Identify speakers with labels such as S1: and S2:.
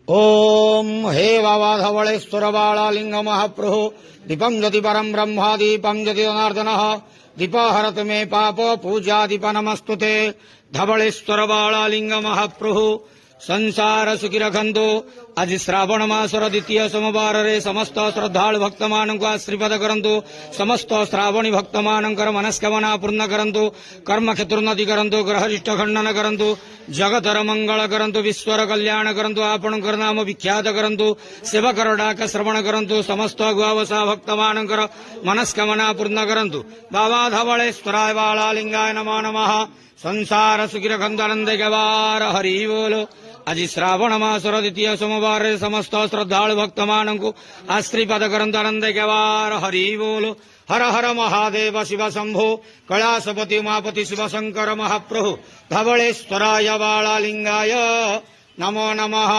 S1: ओम हे बाबा धवलेश्वर बालालिंग महाप्रभु दीपं ज्योति परम ब्रह्मा दीपं ज्योति जनार्दन दीपहरत मे पाप पूजा दीप नमस्तुते धवलेश्वर बालालिंग महाप्रभु संसार सुखी रखंतु आज श्रावण मासर द्वितीय सोमवार रे समस्त श्रद्धालु भक्त मानक आशीर्वाद करंतु समस्त श्रावणी भक्त मानकर मनस्कामना पूर्ण करंतु कर्म क्षेत्रोन्नति करंतु ग्रहरिष्ट खंडन करंतु जगतर मंगल करंतु विश्वर कल्याण करंतु आपणकर नाम विख्यात करंतु सेवकर डाक श्रवण करंतु समस्त गुआवसा भक्त मानकर मनस्कामना पूर्ण करंतु बाबा धवलेश्वराय बालालिंगाय नमो नमः संसार सुखी रखंतु आनंद गवार हरि बोलो आज श्रावण मासर द्वितीय सोमवार समस्त श्रद्धालु भक्त मानू आशीर्वाद करंतु आनंद गवार हरि बोलो हर हर महादेव शिव शंभो कैलासपति उमापति शिव शंकर महाप्रभु धवलेश्वराय बालालिंगाय नमो नमः।